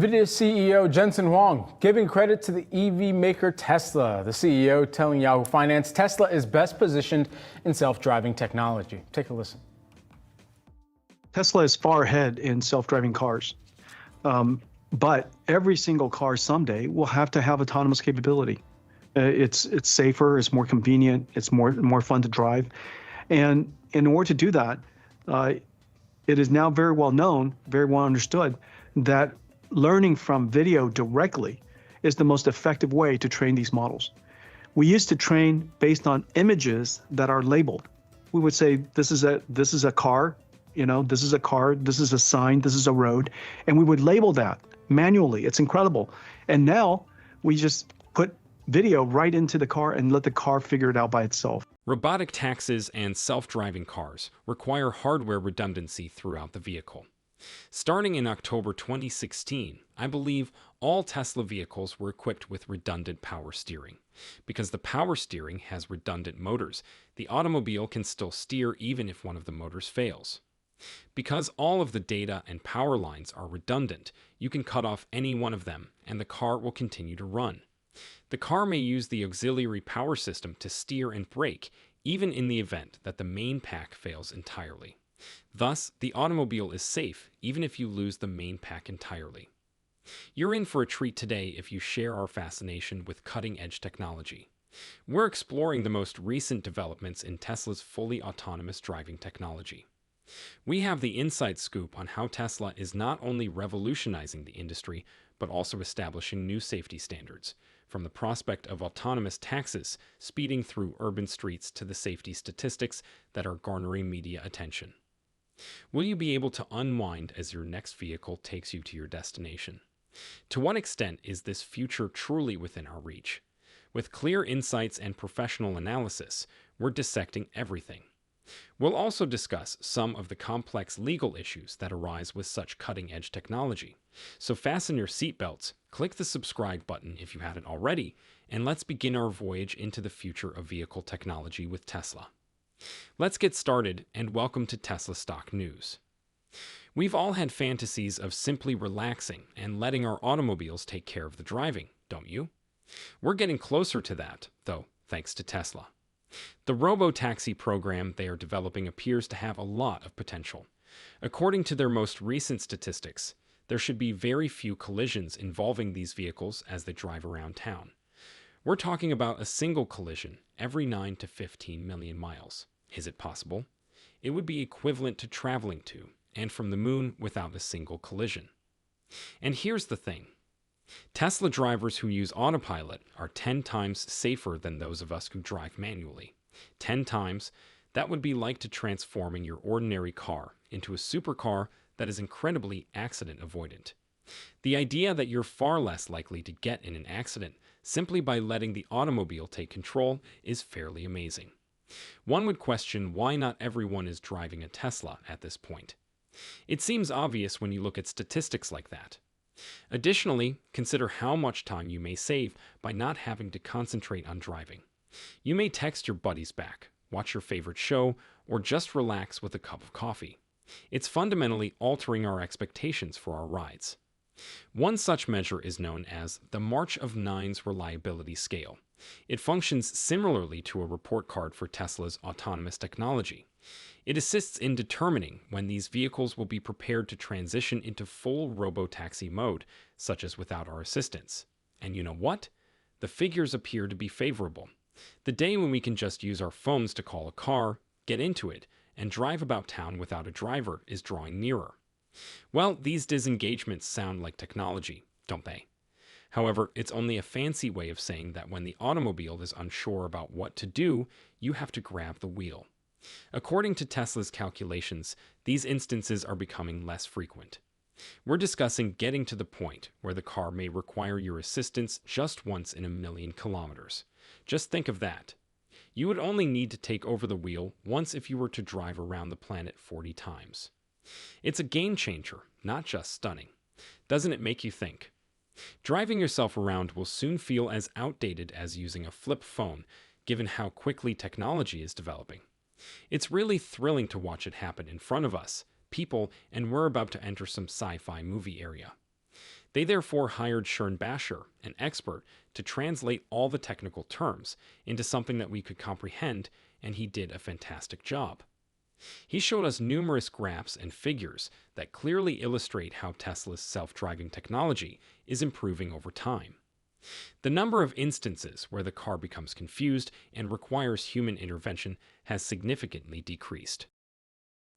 NVIDIA CEO Jensen Huang giving credit to the EV maker Tesla. The CEO telling Yahoo Finance Tesla is best positioned in self-driving technology. Take a listen. Tesla is far ahead in self-driving cars, but every single car someday will have to have autonomous capability. It's safer, it's more convenient, it's more fun to drive, and in order to do that, it is now very well known, very well understood that learning from video directly is the most effective way to train these models. We used to train based on images that are labeled. We would say, this is a car, this is a car, this is a sign, this is a road, and we would label that manually. It's incredible. And now we just put video right into the car and let the car figure it out by itself. Robotic taxis and self-driving cars require hardware redundancy throughout the vehicle. Starting in October 2016, I believe all Tesla vehicles were equipped with redundant power steering. Because the power steering has redundant motors, the automobile can still steer even if one of the motors fails. Because all of the data and power lines are redundant, you can cut off any one of them and the car will continue to run. The car may use the auxiliary power system to steer and brake, even in the event that the main pack fails entirely. Thus, the automobile is safe even if you lose the main pack entirely. You're in for a treat today if you share our fascination with cutting-edge technology. We're exploring the most recent developments in Tesla's fully autonomous driving technology. We have the inside scoop on how Tesla is not only revolutionizing the industry, but also establishing new safety standards, from the prospect of autonomous taxis speeding through urban streets to the safety statistics that are garnering media attention. Will you be able to unwind as your next vehicle takes you to your destination? To what extent is this future truly within our reach? With clear insights and professional analysis, we're dissecting everything. We'll also discuss some of the complex legal issues that arise with such cutting-edge technology. So fasten your seatbelts, click the subscribe button if you haven't already, and let's begin our voyage into the future of vehicle technology with Tesla. Let's get started, and welcome to Tesla Stock News. We've all had fantasies of simply relaxing and letting our automobiles take care of the driving, don't you? We're getting closer to that, though, thanks to Tesla. The robo-taxi program they are developing appears to have a lot of potential. According to their most recent statistics, there should be very few collisions involving these vehicles as they drive around town. We're talking about a single collision every 9 to 15 million miles. Is it possible? It would be equivalent to traveling to and from the moon without a single collision. And here's the thing. Tesla drivers who use autopilot are 10 times safer than those of us who drive manually. 10 times, that would be like to transforming your ordinary car into a supercar that is incredibly accident avoidant. The idea that you're far less likely to get in an accident simply by letting the automobile take control is fairly amazing. One would question why not everyone is driving a Tesla at this point. It seems obvious when you look at statistics like that. Additionally, consider how much time you may save by not having to concentrate on driving. You may text your buddies back, watch your favorite show, or just relax with a cup of coffee. It's fundamentally altering our expectations for our rides. One such measure is known as the March of Nines reliability scale. It functions similarly to a report card for Tesla's autonomous technology. It assists in determining when these vehicles will be prepared to transition into full robo-taxi mode, such as without our assistance. And you know what? The figures appear to be favorable. The day when we can just use our phones to call a car, get into it, and drive about town without a driver is drawing nearer. Well, these disengagements sound like technology, don't they? However, it's only a fancy way of saying that when the automobile is unsure about what to do, you have to grab the wheel. According to Tesla's calculations, these instances are becoming less frequent. We're discussing getting to the point where the car may require your assistance just once in a million kilometers. Just think of that. You would only need to take over the wheel once if you were to drive around the planet 40 times. It's a game changer, not just stunning. Doesn't it make you think? Driving yourself around will soon feel as outdated as using a flip phone, given how quickly technology is developing. It's really thrilling to watch it happen in front of us, people, and we're about to enter some sci-fi movie area. They therefore hired Shern Basher, an expert, to translate all the technical terms into something that we could comprehend, and he did a fantastic job. He showed us numerous graphs and figures that clearly illustrate how Tesla's self-driving technology is improving over time. The number of instances where the car becomes confused and requires human intervention has significantly decreased.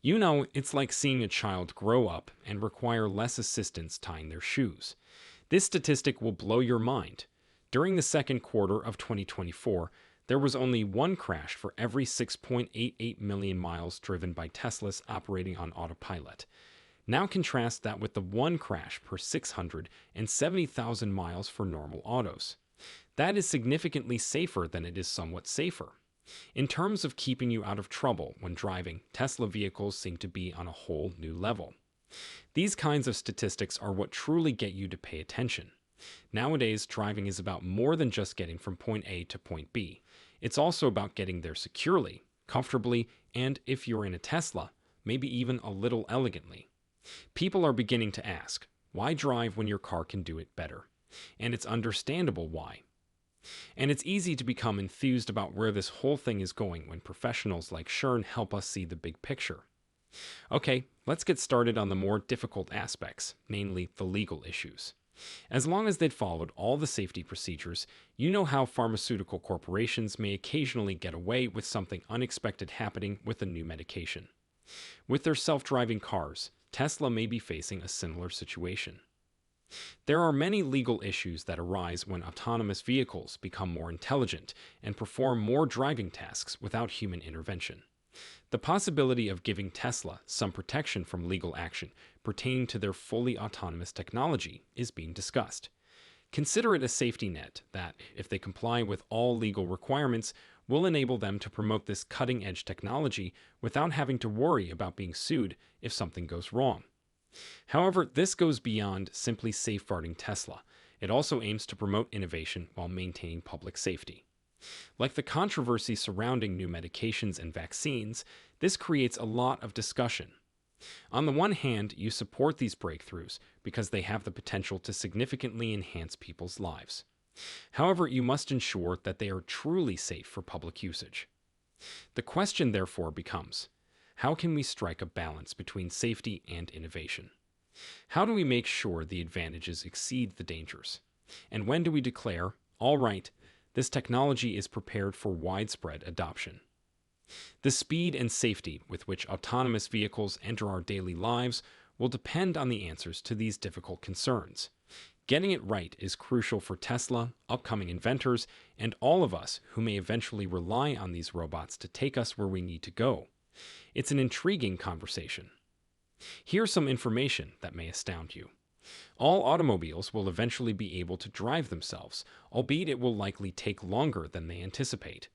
You know, it's like seeing a child grow up and require less assistance tying their shoes. This statistic will blow your mind. During the second quarter of 2024, there was only one crash for every 6.88 million miles driven by Teslas operating on autopilot. Now contrast that with the one crash per 670,000 miles for normal autos. That is significantly safer than it is somewhat safer. In terms of keeping you out of trouble when driving, Tesla vehicles seem to be on a whole new level. These kinds of statistics are what truly get you to pay attention. Nowadays, driving is about more than just getting from point A to point B. It's also about getting there securely, comfortably, and if you're in a Tesla, maybe even a little elegantly. People are beginning to ask, why drive when your car can do it better? And it's understandable why. And it's easy to become enthused about where this whole thing is going when professionals like Shern help us see the big picture. Okay, let's get started on the more difficult aspects, namely the legal issues. As long as they'd followed all the safety procedures, you know how pharmaceutical corporations may occasionally get away with something unexpected happening with a new medication. With their self-driving cars, Tesla may be facing a similar situation. There are many legal issues that arise when autonomous vehicles become more intelligent and perform more driving tasks without human intervention. The possibility of giving Tesla some protection from legal action pertaining to their fully autonomous technology is being discussed. Consider it a safety net that, if they comply with all legal requirements, will enable them to promote this cutting-edge technology without having to worry about being sued if something goes wrong. However, this goes beyond simply safeguarding Tesla. It also aims to promote innovation while maintaining public safety. Like the controversy surrounding new medications and vaccines, this creates a lot of discussion. On the one hand, you support these breakthroughs because they have the potential to significantly enhance people's lives. However, you must ensure that they are truly safe for public usage. The question therefore becomes, how can we strike a balance between safety and innovation? How do we make sure the advantages exceed the dangers? And when do we declare, all right, this technology is prepared for widespread adoption? The speed and safety with which autonomous vehicles enter our daily lives will depend on the answers to these difficult concerns. Getting it right is crucial for Tesla, upcoming inventors, and all of us who may eventually rely on these robots to take us where we need to go. It's an intriguing conversation. Here's some information that may astound you. All automobiles will eventually be able to drive themselves, albeit it will likely take longer than they anticipate.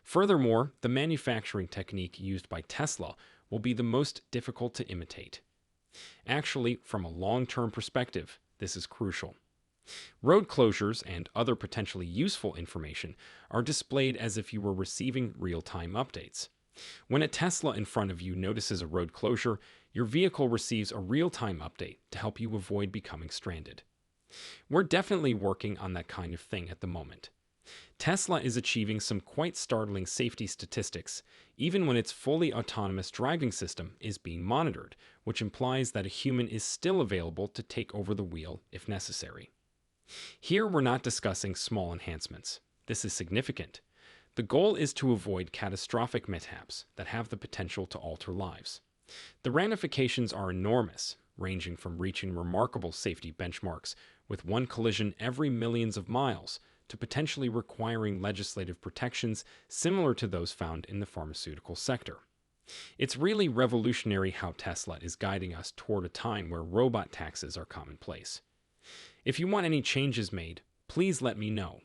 Furthermore, the manufacturing technique used by Tesla will be the most difficult to imitate. Actually, from a long-term perspective, this is crucial. Road closures and other potentially useful information are displayed as if you were receiving real-time updates. When a Tesla in front of you notices a road closure, your vehicle receives a real-time update to help you avoid becoming stranded. We're definitely working on that kind of thing at the moment. Tesla is achieving some quite startling safety statistics, even when its fully autonomous driving system is being monitored, which implies that a human is still available to take over the wheel if necessary. Here we're not discussing small enhancements. This is significant. The goal is to avoid catastrophic mishaps that have the potential to alter lives. The ramifications are enormous, ranging from reaching remarkable safety benchmarks with one collision every millions of miles to potentially requiring legislative protections similar to those found in the pharmaceutical sector. It's really revolutionary how Tesla is guiding us toward a time where robot taxis are commonplace. If you want any changes made, please let me know.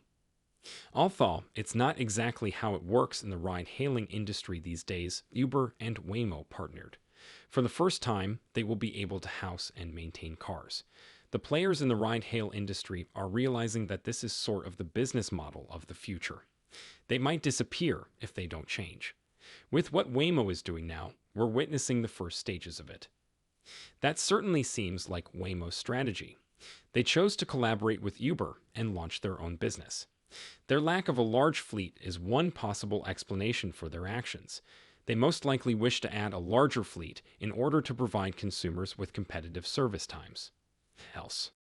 Although it's not exactly how it works in the ride-hailing industry these days, Uber and Waymo partnered. For the first time, they will be able to house and maintain cars. The players in the ride-hail industry are realizing that this is sort of the business model of the future. They might disappear if they don't change. With what Waymo is doing now, we're witnessing the first stages of it. That certainly seems like Waymo's strategy. They chose to collaborate with Uber and launch their own business. Their lack of a large fleet is one possible explanation for their actions. They most likely wish to add a larger fleet in order to provide consumers with competitive service times. Else.